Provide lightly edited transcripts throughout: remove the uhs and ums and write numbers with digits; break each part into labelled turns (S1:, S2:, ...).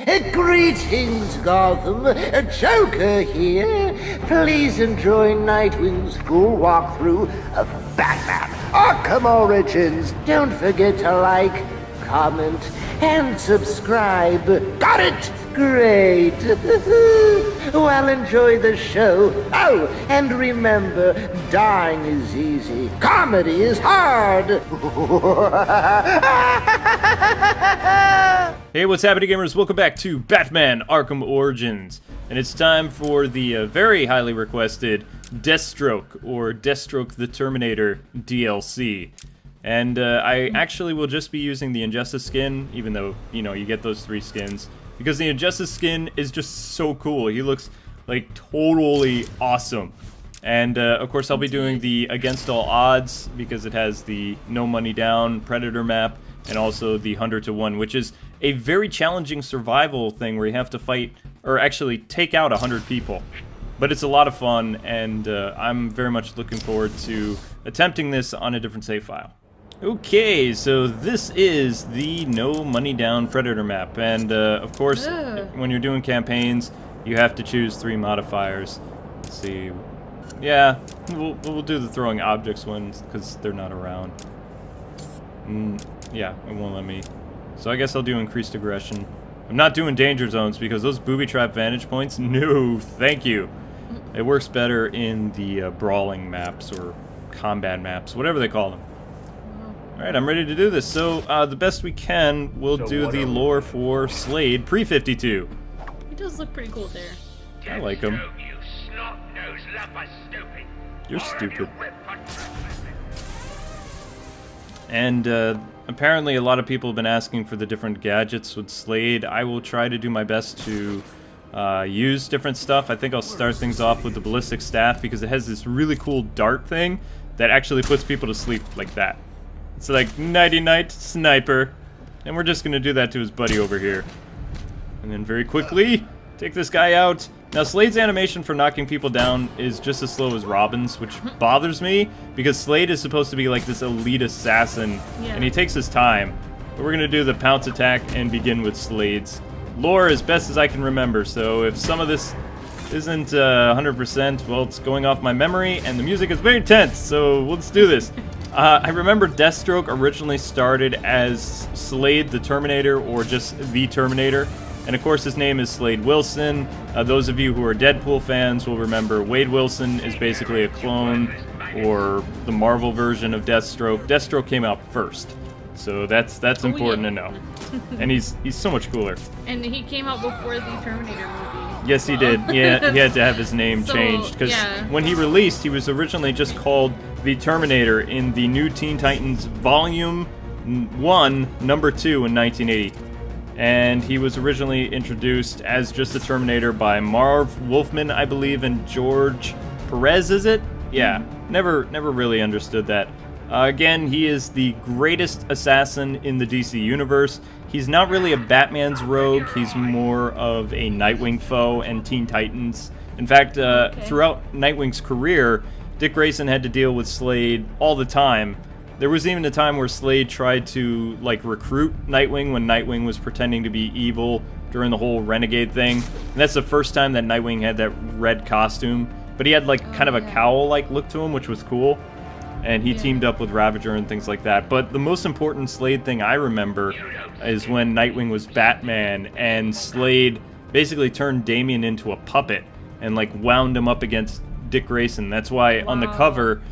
S1: Greetings, Gotham. Joker here. Please enjoy Nightwing's full walkthrough of Batman Arkham Origins. Don't forget to like, comment, and subscribe. Got it? Great. Well, enjoy the show. Oh, and remember, dying is easy. Comedy is hard.
S2: Hey, what's happening, gamers? Welcome back to Batman Arkham Origins. And it's time for the very highly requested Deathstroke, or Deathstroke the Terminator DLC. And I actually will just be using the Injustice skin, even though, you know, you get those 3 skins. Because the Injustice skin is just so cool. He looks, like, totally awesome. And, of course, I'll be doing the Against All Odds, because it has the No Money Down Predator map, and also the 100 to 1, which is a very challenging survival thing where you have to fight, or actually take out 100 people. But it's a lot of fun, and I'm very much looking forward to attempting this on a different save file. Okay, so this is the No Money Down Predator map, and of course, when you're doing campaigns, you have to choose 3 modifiers. Let's see. Yeah, we'll do the throwing objects ones, because they're not around. Yeah, it won't let me. So I guess I'll do increased aggression. I'm not doing danger zones, because those booby trap vantage points, no, thank you. It works better in the brawling maps, or combat maps, whatever they call them. Alright, I'm ready to do this. So, the best we can, we'll do the lore for Slade pre-52.
S3: He does look pretty cool there.
S2: I like him. You're stupid. And, apparently a lot of people have been asking for the different gadgets with Slade. I will try to do my best to use different stuff. I think I'll start things off with the ballistic staff, because it has this really cool dart thing that actually puts people to sleep like that. It's like, nighty-night, sniper. And we're just gonna do that to his buddy over here. And then very quickly, take this guy out. Now, Slade's animation for knocking people down is just as slow as Robin's, which bothers me, because Slade is supposed to be like this elite assassin, and he takes his time. But we're gonna do the pounce attack and begin with Slade's lore as best as I can remember, so if some of this isn't 100%, well, it's going off my memory, and the music is very tense, so let's do this. I remember Deathstroke originally started as Slade the Terminator, or just the Terminator, and of course his name is Slade Wilson. Those of you who are Deadpool fans will remember Wade Wilson is basically a clone, or the Marvel version of Deathstroke. Deathstroke came out first, so that's important to know. And he's so much cooler. And
S3: he came out before the Terminator movie.
S2: Yes, he did. Yeah, he had to have his name changed, because when he released, he was originally just called the Terminator in the New Teen Titans Volume 1, Number 2 in 1980. And he was originally introduced as just the Terminator by Marv Wolfman, I believe, and George Perez, is it? Yeah, never really understood that. Again, he is the greatest assassin in the DC universe. He's not really a Batman's rogue, he's more of a Nightwing foe and Teen Titans. In fact, throughout Nightwing's career, Dick Grayson had to deal with Slade all the time. There was even a time where Slade tried to, like, recruit Nightwing when Nightwing was pretending to be evil during the whole Renegade thing. And that's the first time that Nightwing had that red costume. But he had, like, kind of a cowl-like look to him, which was cool. And he teamed up with Ravager and things like that. But the most important Slade thing I remember is when Nightwing was Batman, and Slade basically turned Damian into a puppet and, like, wound him up against Dick Grayson. That's why on the cover,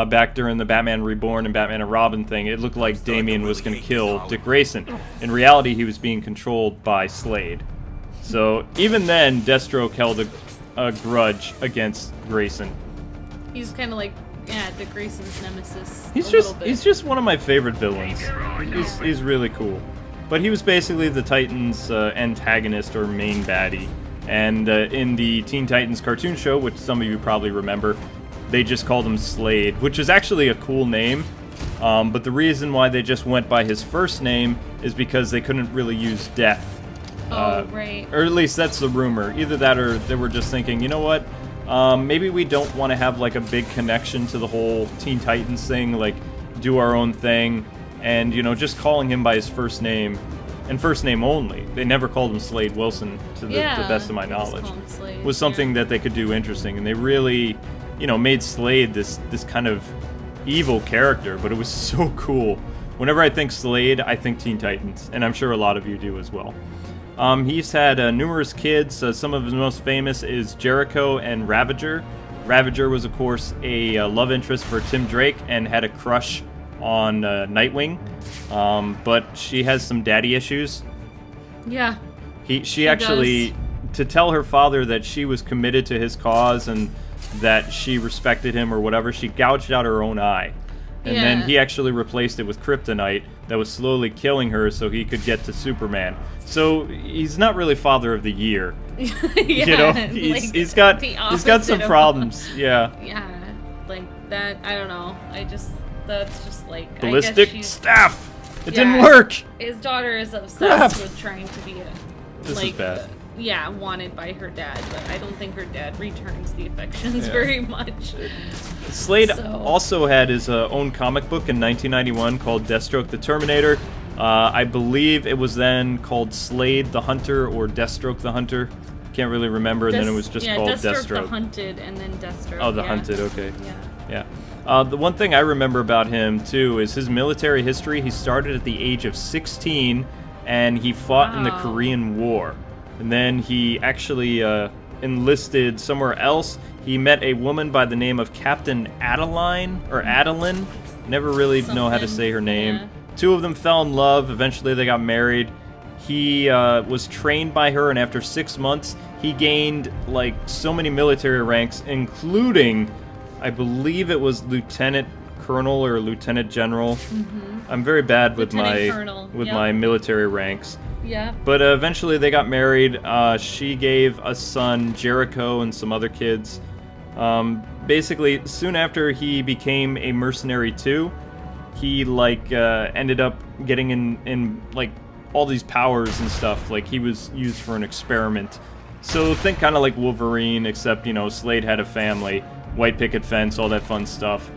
S2: back during the Batman Reborn and Batman and Robin thing, it looked like Damian was going to kill Dick Grayson. In reality, he was being controlled by Slade. So even then, Deathstroke held a grudge against Grayson.
S3: He's kind of like, Dick Grayson's nemesis.
S2: He's just one of my favorite villains. He's really cool. But he was basically the Titans' antagonist or main baddie. And in the Teen Titans cartoon show, which some of you probably remember, they just called him Slade, which is actually a cool name. But the reason why they just went by his first name is because they couldn't really use Death.
S3: Right.
S2: Or at least that's the rumor. Either that or they were just thinking, you know what? Maybe we don't want to have like a big connection to the whole Teen Titans thing, like do our own thing. And, you know, just calling him by his first name and first name only. They never called him Slade Wilson, to the best of my knowledge. Was something that they could do interesting, and they really, made Slade this kind of evil character, but it was so cool. Whenever I think Slade, I think Teen Titans, and I'm sure a lot of you do as well. He's had numerous kids. Some of his most famous is Jericho and Ravager. Ravager was, of course, a love interest for Tim Drake and had a crush on Nightwing, but she has some daddy issues.
S3: Yeah.
S2: She actually, to tell her father that she was committed to his cause and that she respected him or whatever, she gouged out her own eye. And then he actually replaced it with kryptonite that was slowly killing her so he could get to Superman. So he's not really Father of the Year. He's got some problems. Yeah,
S3: like that. I don't know. That's just like
S2: ballistic staff. It didn't work.
S3: His daughter is obsessed with trying to be
S2: this is bad.
S3: Wanted by her dad, but I don't think her dad returns the affections very much.
S2: Slade also had his own comic book in 1991 called Deathstroke the Terminator. I believe it was then called Slade the Hunter or Deathstroke the Hunter. Can't really remember, and then it was just called Deathstroke.
S3: The Hunted, and then Deathstroke.
S2: Oh, the Hunted, okay. Yeah. The one thing I remember about him, too, is his military history. He started at the age of 16, and he fought in the Korean War. And then he actually enlisted somewhere else. He met a woman by the name of Captain Adeline. Never really know how to say her name. Yeah. Two of them fell in love. Eventually they got married. He was trained by her, and after 6 months, he gained so many military ranks, including, I believe it was Lieutenant Colonel or Lieutenant General. Mm-hmm. I'm very bad with my military ranks.
S3: Yeah.
S2: But eventually they got married. She gave a son, Jericho, and some other kids. Basically, soon after he became a mercenary too, he ended up getting in all these powers and stuff. Like, he was used for an experiment. So think kind of like Wolverine, except Slade had a family, white picket fence, all that fun stuff.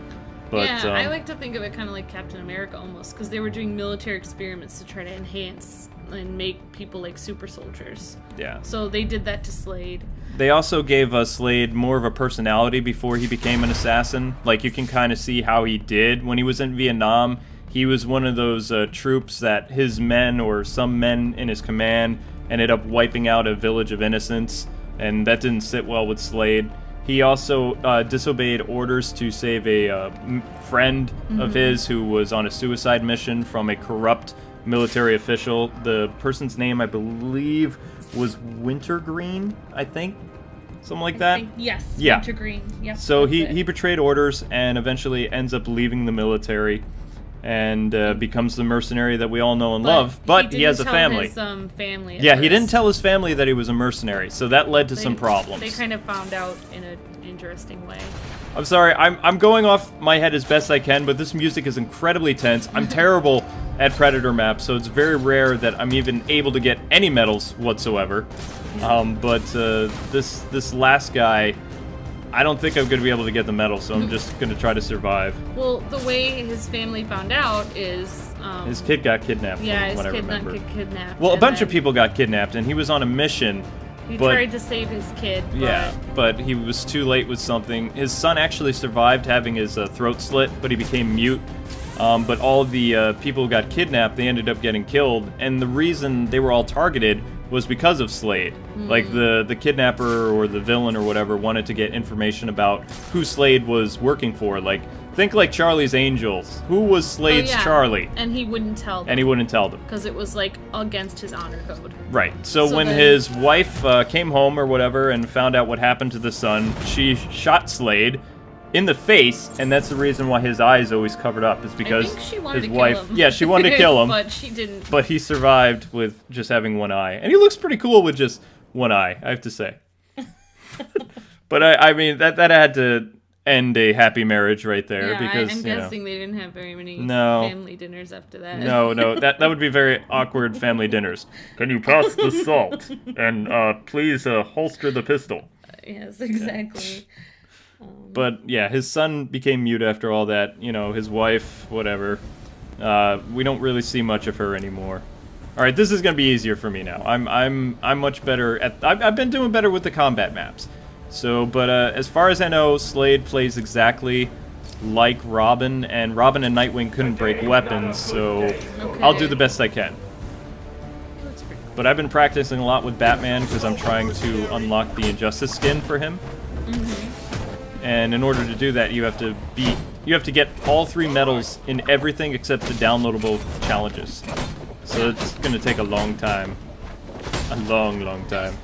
S2: But,
S3: I like to think of it kind of like Captain America almost, because they were doing military experiments to try to enhance and make people like super soldiers.
S2: Yeah.
S3: So they did that to Slade.
S2: They also gave Slade more of a personality before he became an assassin. Like, you can kind of see how he did when he was in Vietnam. He was one of those troops that his men or some men in his command ended up wiping out a village of innocents, and that didn't sit well with Slade. He also disobeyed orders to save a friend of his who was on a suicide mission from a corrupt military official. The person's name, I believe, was Wintergreen, I think. Something like that?
S3: Yes,
S2: yeah.
S3: Wintergreen. Yep,
S2: so he betrayed orders and eventually ends up leaving the military and becomes the mercenary that we all know and love. But he has a family.
S3: His, family
S2: he didn't tell his family that he was a mercenary, so that led to some problems.
S3: They kind of found out in an interesting way.
S2: I'm sorry, I'm going off my head as best I can, but this music is incredibly tense. I'm terrible at Predator maps, so it's very rare that I'm even able to get any medals whatsoever. But this last guy, I don't think I'm going to be able to get the medal, so I'm just going to try to survive.
S3: Well, the way his family found out is...
S2: his kid got kidnapped,
S3: yeah,
S2: from what I remember.
S3: his kid got kidnapped.
S2: Well, a bunch of people got kidnapped, and he was on a mission.
S3: He tried to save his kid,
S2: but he was too late with something. His son actually survived having his throat slit, but he became mute. But all of the people who got kidnapped, they ended up getting killed, and the reason they were all targeted was because of Slade. Like, the kidnapper or the villain or whatever wanted to get information about who Slade was working for. Like, think like Charlie's Angels. Who was Slade's Charlie?
S3: And he wouldn't tell them.
S2: And he wouldn't tell them.
S3: Because it was, against his honor code.
S2: Right. So when his wife came home or whatever and found out what happened to the son, she shot Slade in the face, and that's the reason why his eye is always covered up, is because his wife... Yeah, she wanted to kill him.
S3: But she didn't.
S2: But he survived with just having one eye. And he looks pretty cool with just one eye, I have to say. But I mean, that had to end a happy marriage right there.
S3: Yeah,
S2: because,
S3: I'm guessing they didn't have very many family dinners after that.
S2: No, that would be very awkward family dinners. Can you pass the salt? And please holster the pistol.
S3: Yes, exactly.
S2: But yeah, his son became mute after all that. His wife, whatever. We don't really see much of her anymore. All right, this is gonna be easier for me now. I'm much better at. I've been doing better with the combat maps. So, but as far as I know, Slade plays exactly like Robin, and Robin and Nightwing couldn't break weapons, so I'll do the best I can. But I've been practicing a lot with Batman because I'm trying to unlock the Injustice skin for him. And in order to do that, you have to get all 3 medals in everything except the downloadable challenges. So it's gonna take a long time. A long, long time.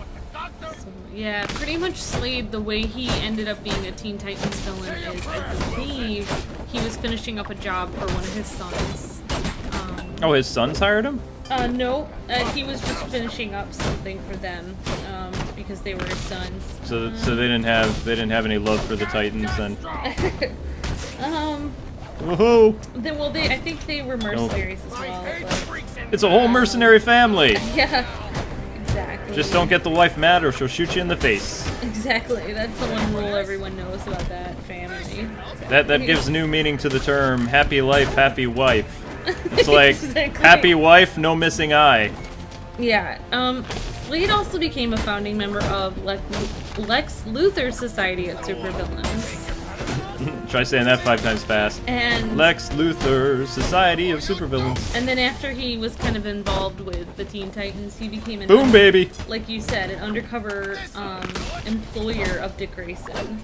S3: Yeah, pretty much Slade, the way he ended up being a Teen Titans villain is, I believe, he was finishing up a job for one of his sons.
S2: Oh, his sons hired him?
S3: No, he was just finishing up something for them, because they were his sons.
S2: So they didn't have any love for the Titans then. Woohoo!
S3: I think they were mercenaries as well. But,
S2: it's a whole mercenary family.
S3: Yeah, exactly.
S2: Just don't get the wife mad, or she'll shoot you in the face.
S3: Exactly. That's the one rule everyone knows about that family.
S2: That gives new meaning to the term "happy life, happy wife." It's like
S3: Exactly.
S2: happy wife, no missing eye.
S3: Yeah. Slade also became a founding member of Lex Luthor's Society of Supervillains.
S2: Try saying that 5 times fast.
S3: And
S2: Lex Luthor, Society of Supervillains.
S3: And then after he was kind of involved with the Teen Titans, he became an
S2: Boom, baby!
S3: Like you said, an undercover employer of Dick Grayson,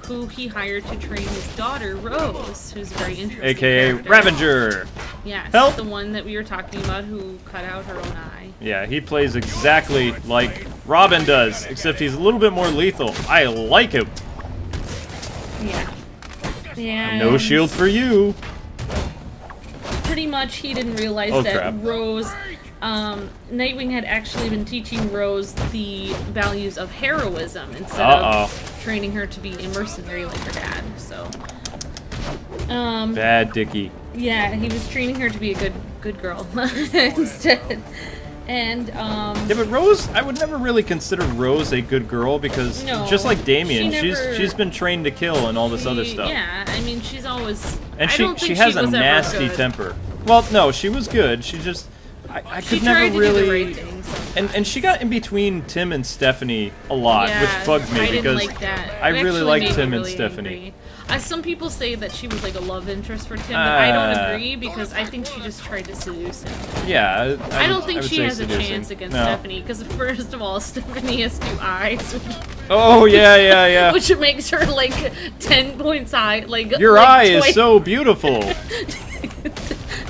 S3: who he hired to train his daughter, Rose, who's a very interesting
S2: AKA
S3: character.
S2: Ravager!
S3: Yes,
S2: Help!
S3: the one that we were talking about who cut out her own eye.
S2: Yeah, he plays exactly like Robin does, except he's a little bit more lethal. I like him.
S3: Yeah. Yeah.
S2: No shield for you.
S3: Pretty much, he didn't realize that
S2: crap.
S3: Rose, Nightwing had actually been teaching Rose the values of heroism instead of training her to be a mercenary like her dad. So,
S2: Bad Dickie.
S3: yeah, he was training her to be a good girl instead. And
S2: Yeah, but Rose, I would never really consider Rose a good girl because
S3: No,
S2: just like Damien,
S3: she never-
S2: she's been trained to kill and all this other stuff.
S3: Yeah, I mean, she's always.
S2: And
S3: I
S2: she
S3: don't think
S2: has
S3: she
S2: a
S3: was ever
S2: nasty
S3: good.
S2: temper. Well, no, she was good. She just I
S3: She
S2: could never
S3: tried to
S2: really
S3: do the right thing sometimes.
S2: and she got in between Tim and Stephanie a lot,
S3: Yeah,
S2: which bugged me
S3: I didn't
S2: because
S3: like that.
S2: I
S3: It
S2: really
S3: actually
S2: liked
S3: made me
S2: Tim and
S3: really
S2: Stephanie.
S3: angry. Some people say that she was like a love interest for Tim, but I don't agree because I think she just tried to seduce him.
S2: Yeah,
S3: I don't think
S2: would
S3: she
S2: say
S3: has
S2: seducing.
S3: a chance against
S2: No.
S3: Stephanie because first of all, Stephanie has 2 eyes,
S2: Oh yeah.
S3: which makes her like 10 points high. Like
S2: Your
S3: like
S2: eye is
S3: twice-
S2: so beautiful.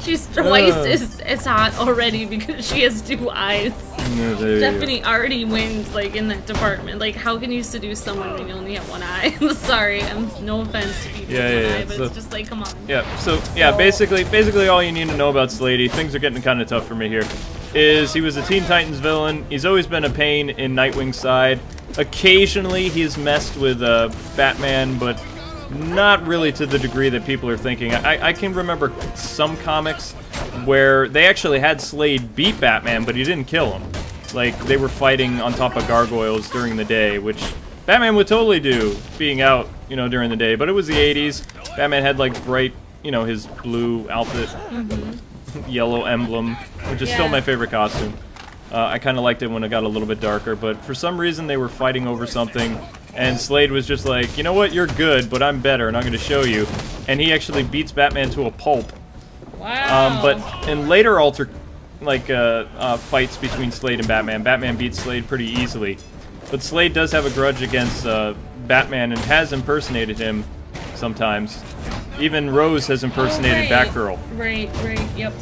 S3: She's twice as hot already because she has 2 eyes.
S2: Yeah, there you go.
S3: Stephanie already wins, like, in that department. Like, how can you seduce someone when you only have 1 eye? I'm sorry, no offense to people with 1 eye, but
S2: so-
S3: it's just like, come on.
S2: Yeah, so basically all you need to know about Slady, things are getting kind of tough for me here, is he was a Teen Titans villain. He's always been a pain in Nightwing's side. Occasionally he's messed with Batman, but not really to the degree that people are thinking. I can remember some comics where they actually had Slade beat Batman, but he didn't kill him. Like, they were fighting on top of gargoyles during the day, which Batman would totally do, being out, during the day. But it was the 80s. Batman had, like, bright, his blue outfit, yellow emblem, which is still
S3: Yeah.
S2: my favorite costume. I kind of liked it when it got a little bit darker, but for some reason they were fighting over something, and Slade was just like, you know what, you're good, but I'm better, and I'm going to show you. And he actually beats Batman to a pulp.
S3: Wow.
S2: But in later fights between Slade and Batman beats Slade pretty easily. But Slade does have a grudge against Batman and has impersonated him sometimes. Even Rose has impersonated Batgirl.
S3: Right, yep.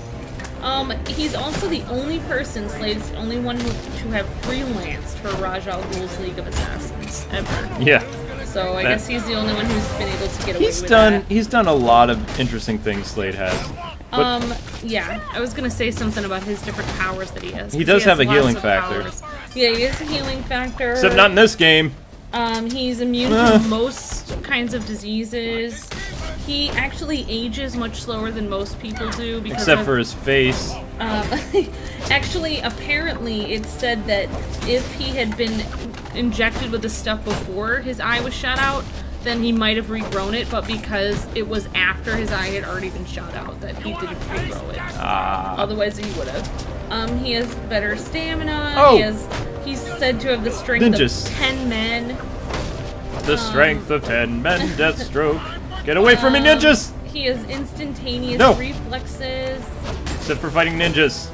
S3: He's also the only person, Slade's the only one to have freelanced for Ra's al Ghul's League of Assassins, ever.
S2: Yeah.
S3: So I guess he's the only one who's been able to get away with that.
S2: He's done a lot of interesting things, Slade has. But
S3: Yeah, I was gonna say something about his different powers that he has.
S2: He does have a
S3: lots
S2: healing
S3: of
S2: factor.
S3: powers. Yeah, he has a healing factor.
S2: except not in this game.
S3: He's immune to most kinds of diseases. He actually ages much slower than most people do because
S2: Except for his face.
S3: Actually, apparently, it's said that if he had been injected with the stuff before his eye was shot out, then he might have regrown it, but because it was after his eye had already been shot out that he didn't regrow it. Otherwise, he would have. He has better stamina.
S2: Oh!
S3: He's said to have the strength
S2: Ninjas.
S3: of 10 men.
S2: The strength of 10 men, Deathstroke. Get away from me, ninjas!
S3: He has instantaneous reflexes.
S2: Except for fighting ninjas.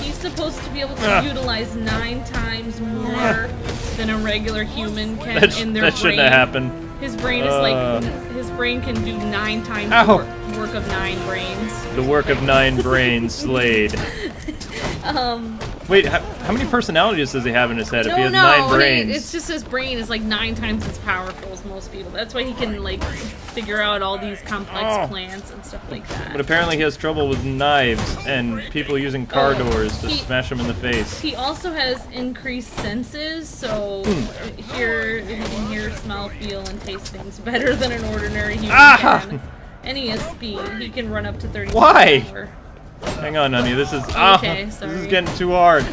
S3: He's supposed to be able to utilize 9 times more than a regular human can in their brain.
S2: That shouldn't have happened.
S3: His brain is his brain can do 9 times the work of 9 brains.
S2: The work of 9 brains, Slade. Wait, how many personalities does he have in his head if he has 9 brains?
S3: It's just his brain is like 9 times as powerful as most people. That's why he can like figure out all these complex plans and stuff like that.
S2: But apparently he has trouble with knives and people using car doors to smash him in the face.
S3: He also has increased senses, so he can hear, smell, feel, and taste things better than an ordinary human can. And he has speed. He can run up to 30 miles per hour.
S2: Hang on, honey. This is
S3: sorry.
S2: This is getting too hard.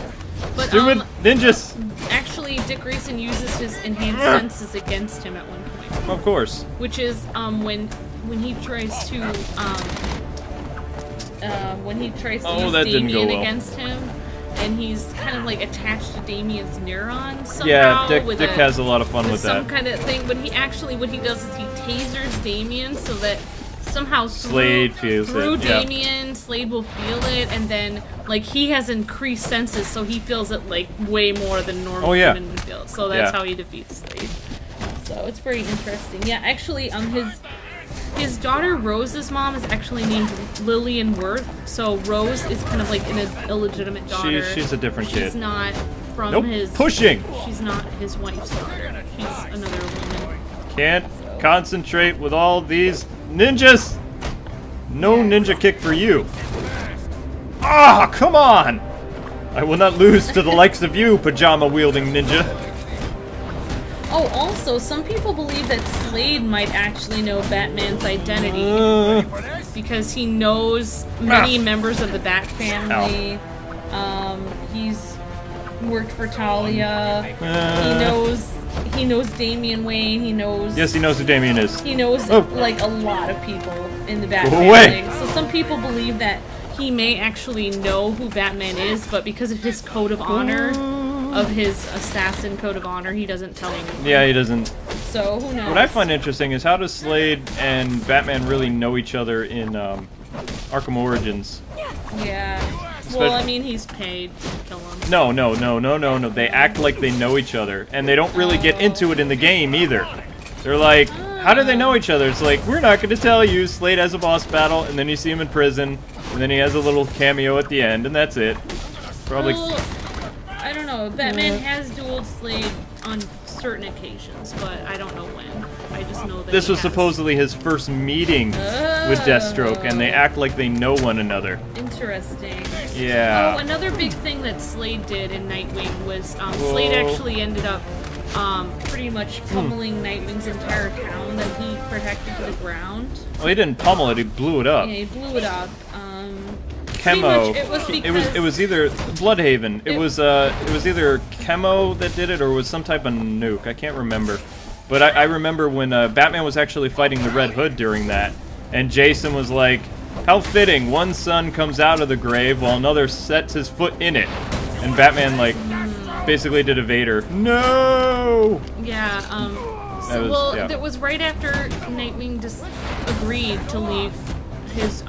S3: But,
S2: Stupid ninjas.
S3: Actually, Dick Grayson uses his enhanced senses against him at one point.
S2: Of course.
S3: Which is when he tries to use Damien against him, and he's kind of like attached to Damien's neurons somehow.
S2: Yeah, Dick has a lot of fun with that.
S3: Some kind of thing, but what he does is he tasers Damien so that somehow
S2: Slade feels it.
S3: Damien, Slade will feel it, and then like he has increased senses, so he feels it like way more than normal human would feel. So that's how he defeats Slade. So it's very interesting. Yeah, actually, his daughter Rose's mom is actually named Lillian Worth. So Rose is kind of like an illegitimate daughter.
S2: She's a different kid.
S3: She's not from his.
S2: Pushing.
S3: She's not his wife's daughter. She's another woman.
S2: Can't concentrate with all these ninjas. No ninja kick for you. Ah, come on! I will not lose to the likes of you, pajama-wielding ninja.
S3: Oh, also, some people believe that Slade might actually know Batman's identity because he knows many members of the Bat family. He's worked for Talia. He knows Damian Wayne. He knows.
S2: Yes, he knows who Damian is.
S3: He knows like a lot of people in the Bat family. So some people believe that he may actually know who Batman is, but because of his code of honor, of his assassin code of honor, he doesn't tell anyone.
S2: Yeah, he doesn't.
S3: So who knows?
S2: What I find interesting is how does Slade and Batman really know each other in Arkham Origins?
S3: Yeah. Well, I mean, he's paid to kill him.
S2: No. They act like they know each other, and they don't really get into it in the game either. They're like, how do they know each other? It's like, we're not going to tell you. Slade has a boss battle, and then you see him in prison, and then he has a little cameo at the end, and that's it. Probably.
S3: Well, I don't know. Batman has dueled Slade on certain occasions, but I don't know when. I just know that
S2: this was supposedly his first meeting with Deathstroke, and they act like they know one another.
S3: Interesting.
S2: Yeah.
S3: Oh, another big thing that Slade did in Nightwing was Slade actually ended up pretty much pummeling Nightwing's entire town that he protected to the ground.
S2: Well, he didn't pummel it; he blew it up.
S3: Yeah, he blew it up.
S2: Chemo.
S3: It
S2: was either Bloodhaven. It was either Chemo that did it, or it was some type of nuke. I can't remember. But I remember when Batman was actually fighting the Red Hood during that, and Jason was like, "How fitting! One son comes out of the grave while another sets his foot in it." And Batman like basically did a Vader. No.
S3: Yeah. That was right after Nightwing just agreed to leave his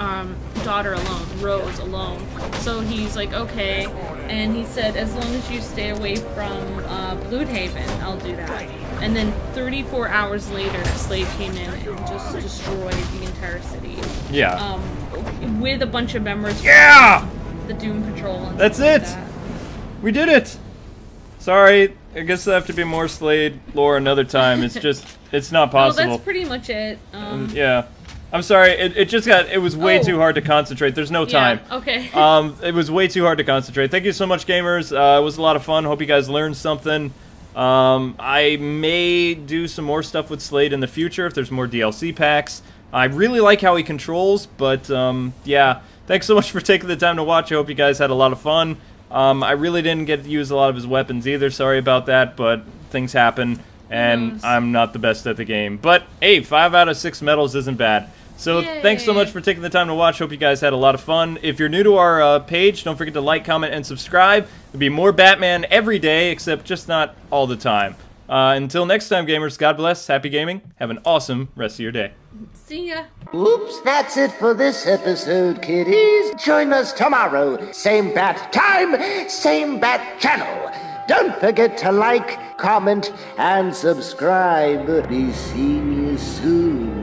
S3: daughter alone, Rose alone. So he's like, okay, and he said, as long as you stay away from Bloodhaven, I'll do that. And then 34 hours later, Slade came in and just destroyed the entire city.
S2: Yeah.
S3: With a bunch of members
S2: from
S3: the Doom Patrol. And
S2: that's it! Like that. We did it! Sorry, I guess there'll have to be more Slade lore another time. It's just, it's not possible.
S3: Well, that's pretty much it.
S2: Yeah. I'm sorry, it was way too hard to concentrate. There's no time.
S3: Yeah, okay.
S2: It was way too hard to concentrate. Thank you so much, gamers. It was a lot of fun. Hope you guys learned something. I may do some more stuff with Slade in the future if there's more DLC packs. I really like how he controls, but yeah. Thanks so much for taking the time to watch. I hope you guys had a lot of fun. I really didn't get to use a lot of his weapons either. Sorry about that, but things happen. And I'm not the best at the game. But, hey, 5 out of 6 medals isn't bad. So thanks so much for taking the time to watch. Hope you guys had a lot of fun. If you're new to our page, don't forget to like, comment, and subscribe. There'll be more Batman every day, except just not all the time. Until next time, gamers, God bless, happy gaming, have an awesome rest of your day.
S3: See ya.
S1: Oops, that's it for this episode, kiddies. Join us tomorrow. Same bat time, same bat channel. Don't forget to like, comment, and subscribe. Be seeing you soon.